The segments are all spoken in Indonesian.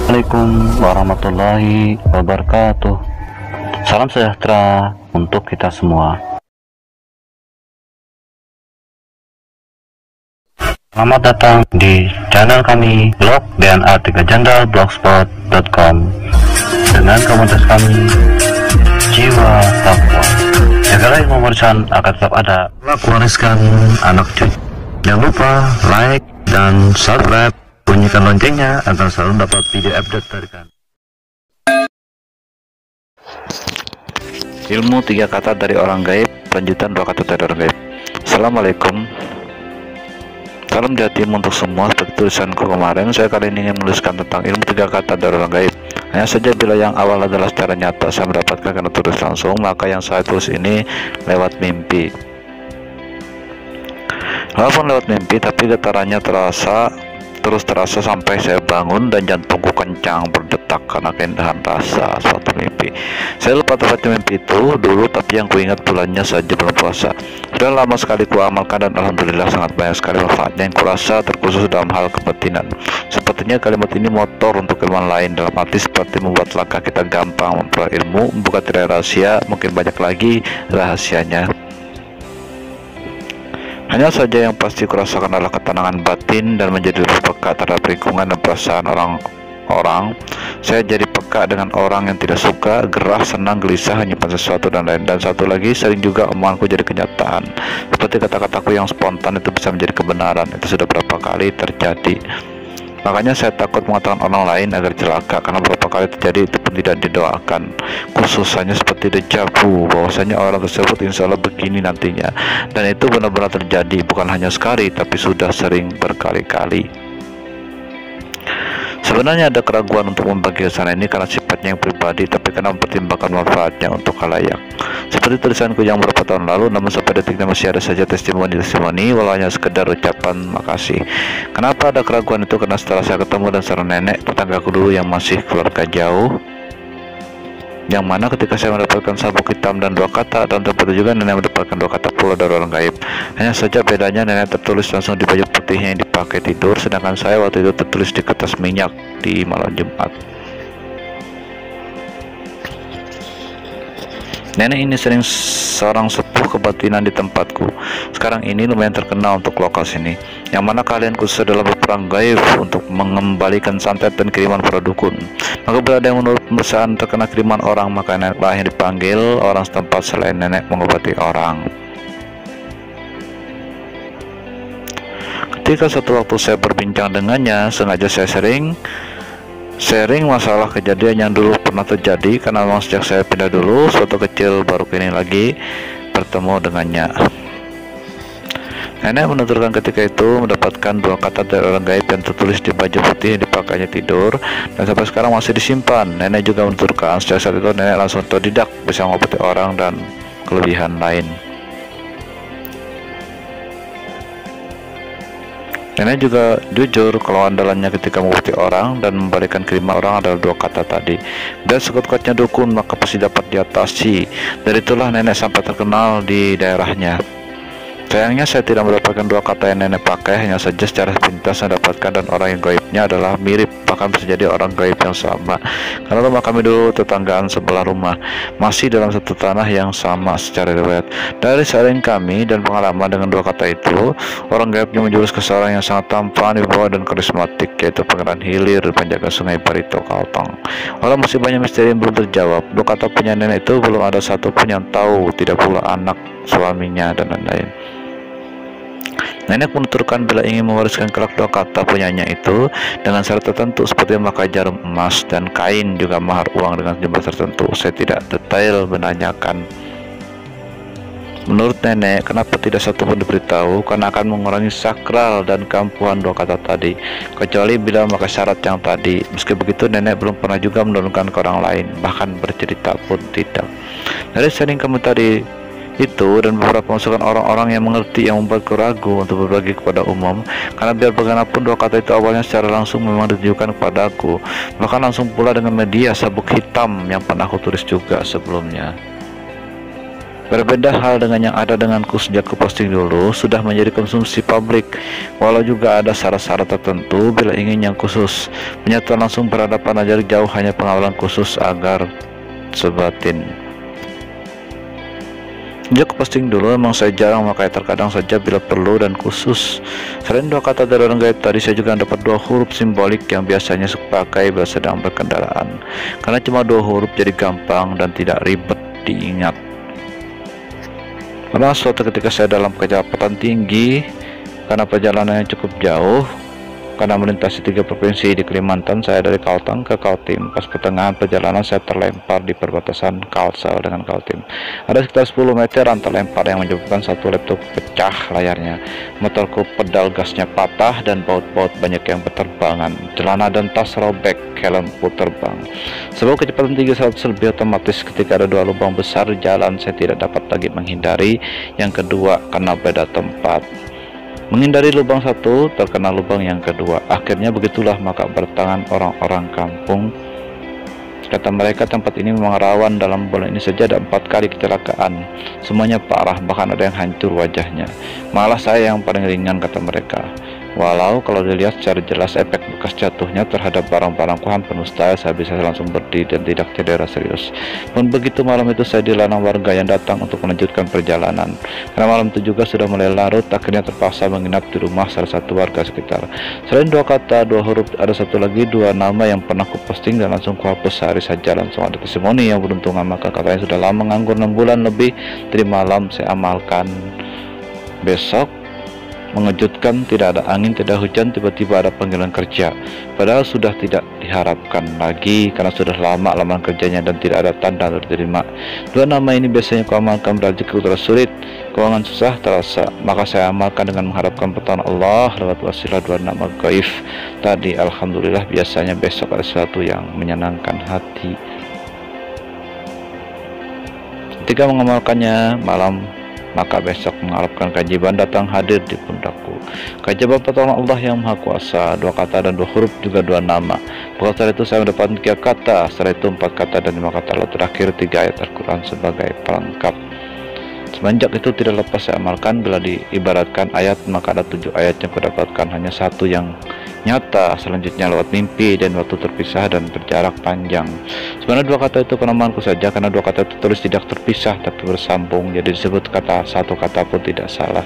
Assalamualaikum warahmatullahi wabarakatuh. Salam sejahtera untuk kita semua. Selamat datang di channel kami blog DNA 3 Janda blogspot.com dengan komunitas kami Jiwa Takwa. Jagalah ilmu warisan akan tetap ada, kelak wariskan anak cucu. Jangan lupa like dan subscribe, bunyikan loncengnya agar selalu dapat video update dari kami. Ilmu 3 kata dari orang gaib, lanjutan 2 kata dari orang gaib. Assalamualaikum. Salam jatim untuk semua. Seperti tulisanku kemarin, saya kali ini ingin menuliskan tentang ilmu 3 kata dari orang gaib. Hanya saja bila yang awal adalah secara nyata saya mendapatkan karena tulis langsung, maka yang saya tulis ini lewat mimpi. Walaupun lewat mimpi, tapi getarannya terus terasa sampai saya bangun dan jantungku kencang berdetak karena keindahan rasa suatu mimpi. Saya lupa tepatnya mimpi itu dulu, tapi yang kuingat bulannya saja bulan puasa. Sudah lama sekali kuamalkan dan alhamdulillah sangat banyak sekali manfaatnya yang kurasa, terkhusus dalam hal kebatinan. Sepertinya kalimat ini motor untuk ilmuwan lain, dalam arti seperti membuat langkah kita gampang memperoleh ilmu, membuka tirai rahasia, mungkin banyak lagi rahasianya. Hanya saja yang pasti kurasakan adalah ketenangan batin dan menjadi lebih peka terhadap lingkungan dan perasaan orang. Saya jadi peka dengan orang yang tidak suka, gerah, senang, gelisah, menyimpan sesuatu dan lain. Dan satu lagi, sering juga omonganku jadi kenyataan. Seperti kata-kataku yang spontan itu bisa menjadi kebenaran. Itu sudah berapa kali terjadi. Makanya saya takut mengatakan orang lain agar celaka, karena beberapa kali terjadi itu pun tidak didoakan. Khususnya seperti deja vu, bahwasanya orang tersebut insya Allah begini nantinya. Dan itu benar-benar terjadi, bukan hanya sekali, tapi sudah sering berkali-kali. Sebenarnya ada keraguan untuk membagi kesana ini karena sifatnya yang pribadi, tapi karena mempertimbangkan manfaatnya untuk khalayak. Seperti tulisanku yang beberapa tahun lalu, namun sampai detiknya masih ada saja testimoni-testimoni, walau hanya sekedar ucapan makasih. Kenapa ada keraguan itu? Karena setelah saya ketemu dan seorang nenek tetanggaku dulu yang masih keluarga jauh, yang mana ketika saya mendapatkan sabuk hitam dan 2 kata, dan tempat itu juga nenek mendapatkan 2 kata pula dari orang gaib. Hanya saja bedanya nenek tertulis langsung di baju putihnya yang dipakai tidur, sedangkan saya waktu itu tertulis di kertas minyak di malam Jumat. Nenek ini sering seorang sepuh kebatinan di tempatku. Sekarang ini lumayan terkenal untuk lokasi ini, yang mana kalian khusus adalah berperang gaib untuk mengembalikan santet dan kiriman para dukun. Maka bila ada yang menurut perusahaan terkena kiriman orang, maka neneklah yang dipanggil orang setempat selain nenek mengobati orang. Ketika suatu waktu saya berbincang dengannya, sengaja saya sharing masalah kejadian yang dulu pernah terjadi, karena memang sejak saya pindah dulu, suatu kecil baru kini lagi bertemu dengannya. Nenek menuturkan ketika itu mendapatkan 2 kata dari orang gaib yang tertulis di baju putih yang dipakainya tidur, dan sampai sekarang masih disimpan. Nenek juga menuturkan sejak saat itu nenek langsung otodidak bisa mengobati orang dan kelebihan lain. Nenek juga jujur kalau andalannya ketika mengobati orang dan memberikan kiriman orang adalah 2 kata tadi. Dan sekuat-kuatnya dukun maka pasti dapat diatasi. Dari itulah nenek sampai terkenal di daerahnya. Sayangnya saya tidak mendapatkan 2 kata yang nenek pakai, hanya saja secara sepintas saya dapatkan, dan orang yang gaibnya adalah mirip, bahkan bisa jadi orang gaib yang sama. Karena rumah kami dulu tetanggaan sebelah rumah, masih dalam satu tanah yang sama secara riwayat. Dari sharing kami dan pengalaman dengan 2 kata itu, orang gaibnya menjurus ke seorang yang sangat tampan, wibawa dan karismatik, yaitu Pangeran Hilir, penjaga sungai Barito Kalteng. Walau masih banyak misteri yang belum terjawab, 2 kata punya nenek itu belum ada satupun yang tahu, tidak pula anak, suaminya, dan lain-lain. Nenek menuturkan bila ingin mewariskan kelak 2 kata punyanya itu dengan syarat tertentu, seperti memakai jarum emas dan kain, juga mahar uang dengan jumlah tertentu. Saya tidak detail menanyakan. Menurut nenek, kenapa tidak satupun diberitahu? Karena akan mengurangi sakral dan keampuhan 2 kata tadi, kecuali bila memakai syarat yang tadi. Meski begitu, nenek belum pernah juga menurunkan ke orang lain, bahkan bercerita pun tidak. Dari sharing kami tadi itu dan beberapa masukan orang-orang yang mengerti yang membuatku ragu untuk berbagi kepada umum, karena biar bagaimanapun 2 kata itu awalnya secara langsung memang ditujukan kepadaku, bahkan langsung pula dengan media sabuk hitam yang pernah aku tulis juga sebelumnya. Berbeda hal dengan yang ada denganku sejak ku posting dulu, sudah menjadi konsumsi publik. Walau juga ada syarat-syarat tertentu bila ingin yang khusus. Penyatuan langsung berhadapan jarak jauh hanya pengawalan khusus agar sebatin. Sejak posting dulu emang saya jarang memakai, terkadang saja bila perlu dan khusus. Selain dua kata dari orang gaib tadi, saya juga dapat dua huruf simbolik yang biasanya suka pakai bila sedang berkendaraan. Karena cuma dua huruf jadi gampang dan tidak ribet diingat. Karena suatu ketika saya dalam kecepatan tinggi karena perjalanan yang cukup jauh, karena melintasi 3 provinsi di Kalimantan, saya dari Kalteng ke Kaltim. Pas pertengahan perjalanan saya terlempar di perbatasan Kalsel dengan Kaltim. Ada sekitar 10 meteran terlempar yang menyebabkan satu laptop pecah layarnya. Motorku pedal gasnya patah dan baut-baut banyak yang berterbangan. Celana dan tas robek, helm pun terbang. Sebab kecepatan tinggi 100 lebih otomatis ketika ada 2 lubang besar di jalan, saya tidak dapat lagi menghindari. Yang kedua karena beda tempat. Menghindari lubang satu, terkena lubang yang kedua. Akhirnya begitulah maka bertangan orang-orang kampung. Kata mereka tempat ini memang rawan, dalam bulan ini saja ada 4 kali kecelakaan. Semuanya parah, bahkan ada yang hancur wajahnya. Malah saya yang paling ringan, kata mereka. Walau kalau dilihat secara jelas efek bekas jatuhnya terhadap barang-barangku hampir mustahil saya bisa langsung berdiri dan tidak cedera serius. Pun begitu, malam itu saya dilarang warga yang datang untuk melanjutkan perjalanan. Karena malam itu juga sudah mulai larut, akhirnya terpaksa menginap di rumah salah satu warga sekitar. Selain 2 kata, 2 huruf, ada satu lagi 2 nama yang pernah kuposting dan langsung kuhapus sehari saja. Langsung ada testimoni yang beruntungan, maka katanya sudah lama nganggur 6 bulan lebih. Tadi malam saya amalkan. Besok mengejutkan, tidak ada angin, tidak hujan, tiba-tiba ada panggilan kerja. Padahal sudah tidak diharapkan lagi karena sudah lama lamaran kerjanya dan tidak ada tanda diterima. 2 nama ini biasanya kuamalkan rezeki terasa sulit, keuangan susah terasa, maka saya amalkan dengan mengharapkan pertolongan Allah lewat wasilah 2 nama gaib tadi. Alhamdulillah, biasanya besok ada sesuatu yang menyenangkan hati. Ketika mengamalkannya malam, maka besok mengharapkan keajaiban datang hadir di pundakku. Keajaiban pertolongan Allah yang Maha Kuasa, 2 kata dan 2 huruf, juga 2 nama. Setelah itu saya mendapatkan 3 kata, setelah itu 4 kata dan 5 kata, lalu terakhir 3 ayat Al-Quran sebagai pelengkap. Semenjak itu tidak lepas saya amalkan. Bila diibaratkan ayat, maka ada 7 ayat yang kudapatkan, hanya 1 yang nyata, selanjutnya lewat mimpi dan waktu terpisah dan berjarak panjang. Sebenarnya 2 kata itu penamanku saja, karena 2 kata itu tulis tidak terpisah tapi bersambung, jadi disebut kata, 1 kata pun tidak salah.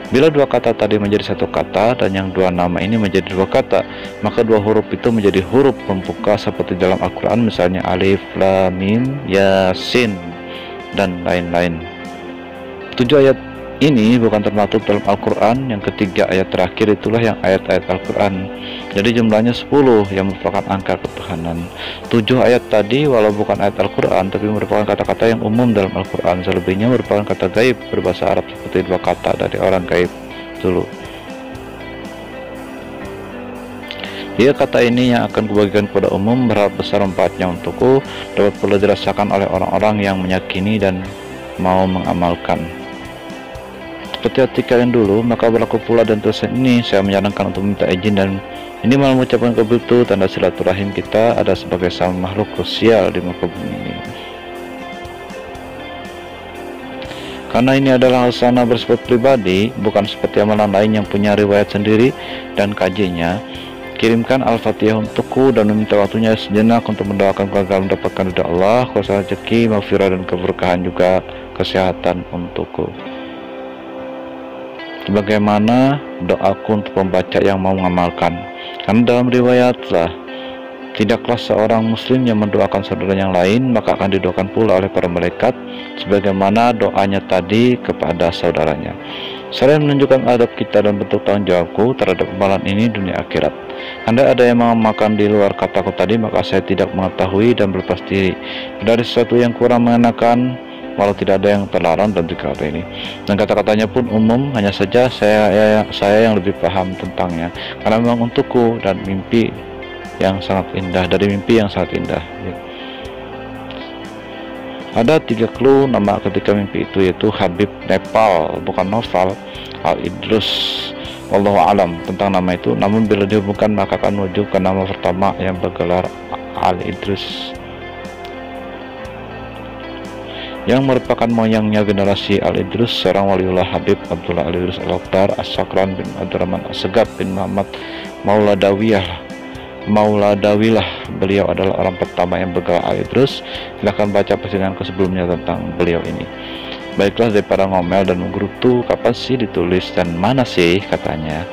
Bila 2 kata tadi menjadi 1 kata dan yang 2 nama ini menjadi 2 kata, maka 2 huruf itu menjadi huruf pembuka seperti dalam Al-Quran, misalnya alif, lam, mim, yasin, dan lain-lain. 7 ayat ini bukan termaktub dalam Al-Quran. Yang ketiga ayat terakhir itulah yang ayat-ayat Al-Quran. Jadi jumlahnya 10 yang merupakan angka ketuhanan. 7 ayat tadi walau bukan ayat Al-Quran tapi merupakan kata-kata yang umum dalam Al-Quran. Selebihnya merupakan kata gaib berbahasa Arab seperti 2 kata dari orang gaib dulu. Dia kata ini yang akan kubagikan kepada umum, berharap besar manfaatnya untukku, dapat pula dirasakan oleh orang-orang yang meyakini dan mau mengamalkan. Seperti hati kalian dulu, maka berlaku pula dan tulisan ini. Saya menyarankan untuk minta izin dan ini malah mengucapkan kabul itu tanda silaturahim kita ada sebagai sama makhluk krusial di muka bumi ini. Karena ini adalah hasanah bersifat pribadi, bukan seperti amalan lain yang punya riwayat sendiri dan kajinya. Kirimkan Al-Fatihah untukku dan meminta waktunya sejenak untuk mendoakan agar mendapatkan ridha Allah, kuasa rezeki, maghfirah dan keberkahan, juga kesehatan untukku. Sebagaimana doaku untuk pembaca yang mau mengamalkan. Karena dalam riwayatlah, tidaklah seorang muslim yang mendoakan saudara yang lain, maka akan didoakan pula oleh para malaikat sebagaimana doanya tadi kepada saudaranya. Saya menunjukkan adab kita dan bentuk tanggung jawabku terhadap amalan ini dunia akhirat. Anda ada yang mengamalkan di luar kataku tadi, maka saya tidak mengetahui dan berlepas diri dari sesuatu yang kurang mengenakan, walau tidak ada yang terlarang dan dikata ini. Dan kata-katanya pun umum, hanya saja saya yang lebih paham tentangnya, karena memang untukku dan mimpi yang sangat indah, dari mimpi yang sangat indah. Ada 3 clue nama ketika mimpi itu, yaitu Habib Nepal, bukan Noval, Al-Idrus, wallahu alam tentang nama itu. Namun bila dihubungkan maka akan menuju ke nama pertama yang bergelar Al-Idrus. yang merupakan moyangnya generasi Al-Idrus, seorang waliullah Habib Abdullah Al-Idrus Al-Oktar As-Sakran bin Abdurrahman As-Segaf bin Muhammad Mauladawilah. Beliau adalah orang pertama yang bergelar Al-Idrus. Silahkan baca persidanganku sebelumnya tentang beliau ini. Baiklah, daripada ngomel dan menggerutu, kapan sih ditulis dan mana sih katanya.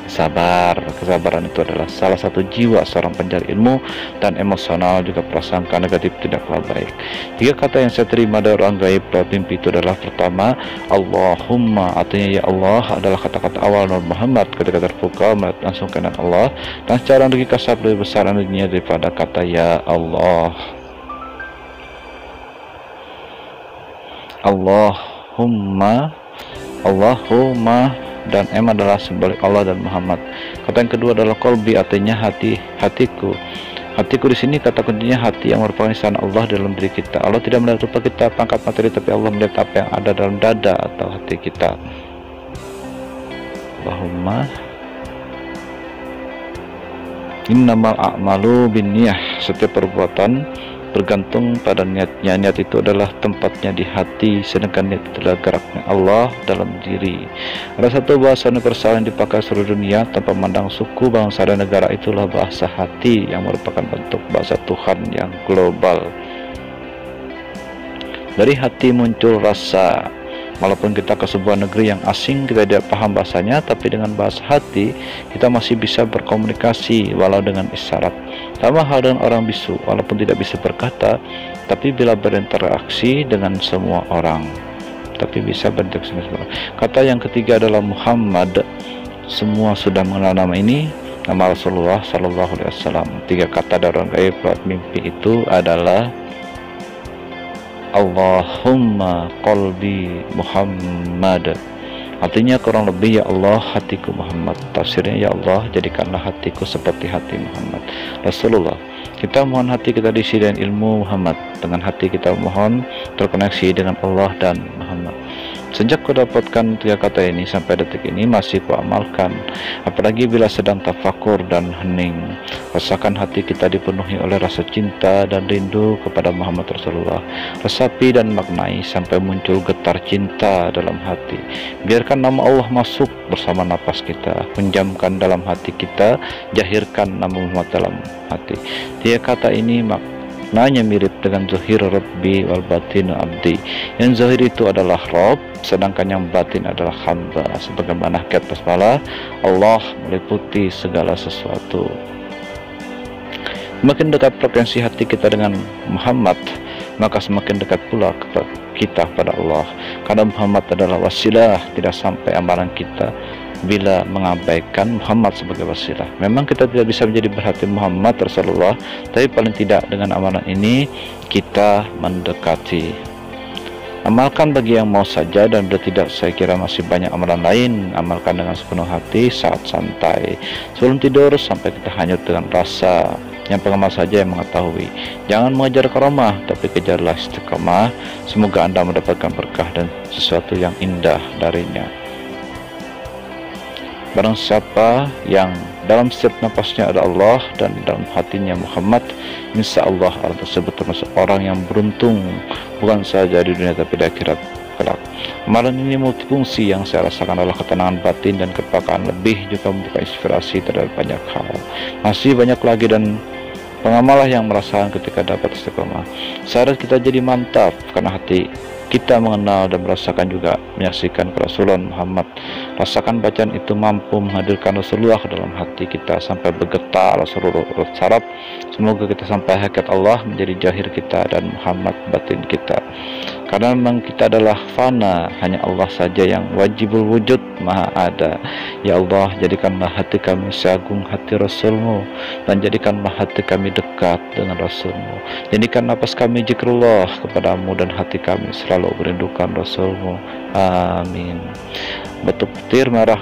Sabar. Kesabaran itu adalah salah satu jiwa seorang pencari ilmu, dan emosional juga prasangka negatif tidaklah baik. 3 kata yang saya terima dari orang gaib lewat mimpi itu adalah: pertama, Allahumma, artinya ya Allah, adalah kata-kata awal Nur Muhammad ketika terpukau melihat langsung kenan Allah, dan secara energi kasar lebih besar energinya daripada kata ya Allah. Allahumma dan M adalah simbolik Allah dan Muhammad. Kata yang kedua adalah kolbi, artinya hatiku. Hatiku di sini kata kuncinya hati, yang merupakan istana Allah dalam diri kita. Allah tidak melihat rupa kita, pangkat materi, tapi Allah melihat apa yang ada dalam dada atau hati kita. Allahumma innamal a'malu binniyah, setiap perbuatan bergantung pada niatnya. Niat itu adalah tempatnya di hati, sedangkan niat itu adalah geraknya Allah dalam diri. Ada satu bahasa universal yang dipakai seluruh dunia tanpa memandang suku, bangsa, dan negara, itulah bahasa hati, yang merupakan bentuk bahasa Tuhan yang global. Dari hati muncul rasa. Walaupun kita ke sebuah negeri yang asing, kita tidak paham bahasanya, tapi dengan bahasa hati kita masih bisa berkomunikasi walau dengan isyarat. Sama hal dengan orang bisu, walaupun tidak bisa berkata, tapi bila berinteraksi dengan semua orang, Kata yang ketiga adalah Muhammad. Semua sudah mengenal nama ini, nama Rasulullah Sallallahu Alaihi Wasallam. 3 kata dari orang gaib lewat mimpi itu adalah Allahumma qalbi Muhammad, artinya kurang lebih ya Allah hatiku Muhammad. Tafsirnya ya Allah jadikanlah hatiku seperti hati Muhammad Rasulullah. Kita mohon hati kita diisi dengan ilmu Muhammad. Dengan hati kita mohon terkoneksi dengan Allah dan Muhammad. Sejak kudapatkan 3 kata ini sampai detik ini masih kuamalkan, apalagi bila sedang tafakur dan hening. Rasakan hati kita dipenuhi oleh rasa cinta dan rindu kepada Muhammad Rasulullah. Resapi dan maknai sampai muncul getar cinta dalam hati. Biarkan nama Allah masuk bersama napas kita, penjamkan dalam hati kita, jahirkan nama Muhammad dalam hati. 3 kata ini maknanya mirip dengan zahir Rabbi wal batin abdi. Yang zahir itu adalah Rabb, sedangkan yang batin adalah hamba. Sebagaimana ayat basmalah, Allah meliputi segala sesuatu. Semakin dekat frekuensi hati kita dengan Muhammad, maka semakin dekat pula kita pada Allah. Karena Muhammad adalah wasilah, tidak sampai amalan kita bila mengabaikan Muhammad sebagai wasilah. Memang kita tidak bisa menjadi berhati Muhammad Rasulullah, tapi paling tidak dengan amalan ini kita mendekati. Amalkan bagi yang mau saja, dan bila tidak, saya kira masih banyak amalan lain. Amalkan dengan sepenuh hati saat santai, sebelum tidur, sampai kita hanyut dengan rasa. Yang pengamal saja yang mengetahui. Jangan mengejar karamah, tapi kejarlah istiqamah. Semoga Anda mendapatkan berkah dan sesuatu yang indah darinya. Barang siapa yang dalam setiap napasnya ada Allah dan dalam hatinya Muhammad, insya Allah orang tersebut termasuk orang yang beruntung, bukan saja di dunia tapi di akhirat kelak. Amalan ini multifungsi. Yang saya rasakan adalah ketenangan batin dan kepekaan lebih, juga membuka inspirasi terhadap banyak hal. Masih banyak lagi, dan pengamalah yang merasakan ketika dapat istiqomah. Syarat kita jadi mantap karena hati kita mengenal dan merasakan, juga menyaksikan Rasulullah Muhammad. Rasakan bacaan itu mampu menghadirkan Rasulullah ke dalam hati kita sampai bergetar Rasulullah saraf. Semoga kita sampai hakikat Allah menjadi jahir kita dan Muhammad batin kita. Karena memang kita adalah fana, hanya Allah saja yang wajibul wujud maha ada. Ya Allah, jadikanlah hati kami seagung hati Rasulmu, dan jadikanlah hati kami dekat dengan Rasulmu. Jadikan nafas kami zikrullah kepadamu, dan hati kami selalu merindukan Rasulmu. Amin. Batu petir merah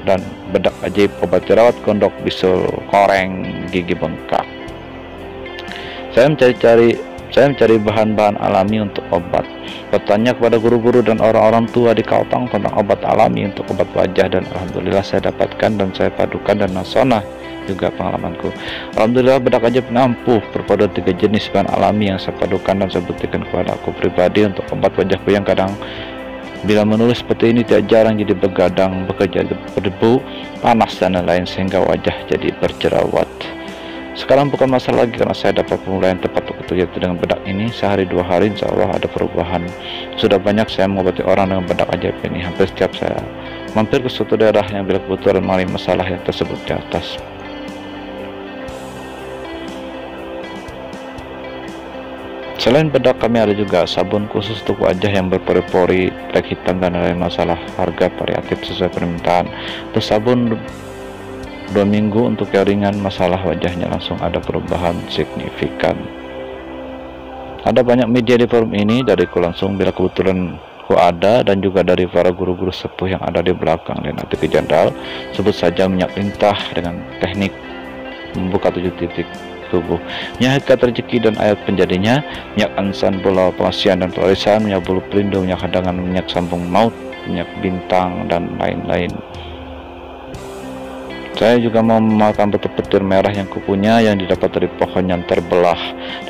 dan bedak ajaib, obat jerawat, gondok, bisul, koreng, gigi bengkak. Saya mencari bahan-bahan alami untuk obat. Bertanya kepada guru-guru dan orang-orang tua di Kalteng tentang obat alami untuk obat wajah, dan alhamdulillah saya dapatkan dan saya padukan dan nasonah juga pengalamanku. Alhamdulillah bedak ajaib ampuh berpadu 3 jenis bahan alami yang saya padukan dan saya buktikan kepada aku pribadi untuk obat wajahku yang kadang bila menulis seperti ini tidak jarang jadi begadang, bekerja berdebu, panas dan lain-lain sehingga wajah jadi berjerawat. Sekarang bukan masalah lagi karena saya dapat pemulaian tepat waktu yaitu dengan bedak ini. Sehari 2 hari insya Allah ada perubahan. Sudah banyak saya mengobati orang dengan bedak ajaib ini. Hampir setiap saya mampir ke suatu daerah yang bila kebetulan mengalami masalah yang tersebut di atas. Selain bedak, kami ada juga sabun khusus untuk wajah yang berpori-pori, flek hitam dan lain masalah, harga variatif sesuai permintaan. Untuk sabun 2 minggu, untuk yang ringan masalah wajahnya langsung ada perubahan signifikan. Ada banyak media di forum ini, dariku langsung bila kebetulan ku ada, dan juga dari para guru-guru sepuh yang ada di belakang dan nanti ke jendal. Sebut saja minyak lintah dengan teknik membuka 7 titik tubuh, minyak ikat rezeki dan air penjadinya, minyak ansan bola pengasihan dan pelarisan, minyak bulu pelindung, minyak hadangan, minyak sambung maut, minyak bintang dan lain-lain. Saya juga mau memakan batu petir merah yang kupunya yang didapat dari pohon yang terbelah,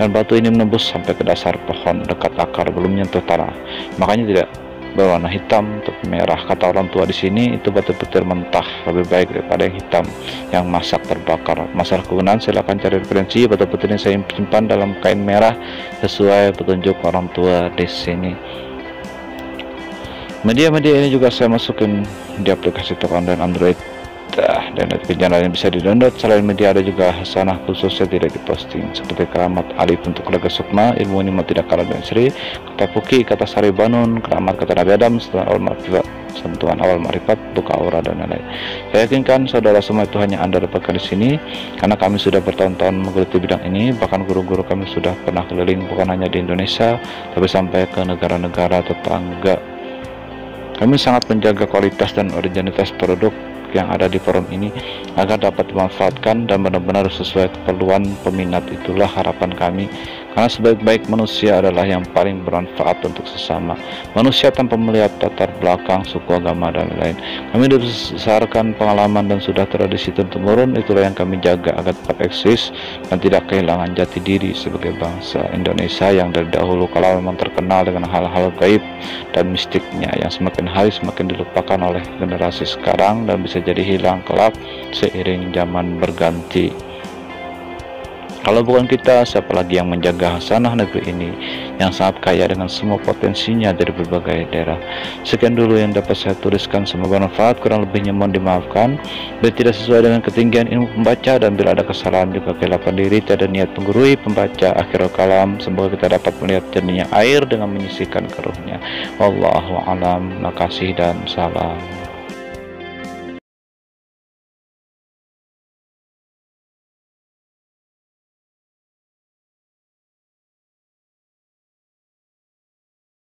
dan batu ini menembus sampai ke dasar pohon dekat akar, belum menyentuh tanah, makanya tidak berwarna hitam atau merah. Kata orang tua di sini itu batu petir mentah lebih baik daripada yang hitam yang masak terbakar. Masalah kegunaan silakan cari referensi. Batu petir ini saya simpan dalam kain merah sesuai petunjuk orang tua di sini. Media-media ini juga saya masukin di aplikasi toko online Android dan notifikasi lain bisa di-download. Selain media ada juga hasanah khususnya tidak diposting seperti keramat alif untuk keluarga Sukma, ilmu ini tidak kalah dengan Sri, kata Puki, kata Sari Banun, keramat kata Nabi Adam, sentuhan awal marifat, buka aura dan lain-lain. Saya yakinkan saudara semua itu hanya Anda dapatkan di sini karena kami sudah bertahun-tahun menggeluti bidang ini. Bahkan guru-guru kami sudah pernah keliling bukan hanya di Indonesia tapi sampai ke negara-negara tetangga. Kami sangat menjaga kualitas dan originalitas produk yang ada di forum ini agar dapat dimanfaatkan dan benar-benar sesuai keperluan peminat. Itulah harapan kami, karena sebaik-baik manusia adalah yang paling bermanfaat untuk sesama manusia tanpa melihat latar belakang, suku, agama dan lain-lain. Kami dibesarkan pengalaman dan sudah tradisi turun-temurun, itulah yang kami jaga agar tetap eksis dan tidak kehilangan jati diri sebagai bangsa Indonesia yang dari dahulu kala memang terkenal dengan hal-hal gaib dan mistiknya yang semakin hari semakin dilupakan oleh generasi sekarang dan bisa jadi hilang kelak seiring zaman berganti. Kalau bukan kita, siapa lagi yang menjaga hasanah negeri ini yang sangat kaya dengan semua potensinya dari berbagai daerah. Sekian dulu yang dapat saya tuliskan, semoga bermanfaat, kurang lebihnya mohon dimaafkan bila tidak sesuai dengan ketinggian ilmu pembaca, dan bila ada kesalahan juga keilapan diri, tiada niat menggurui pembaca. Akhirul kalam, semoga kita dapat melihat jernihnya air dengan menyisihkan keruhnya. Wallahu a'lam. Makasih dan salam.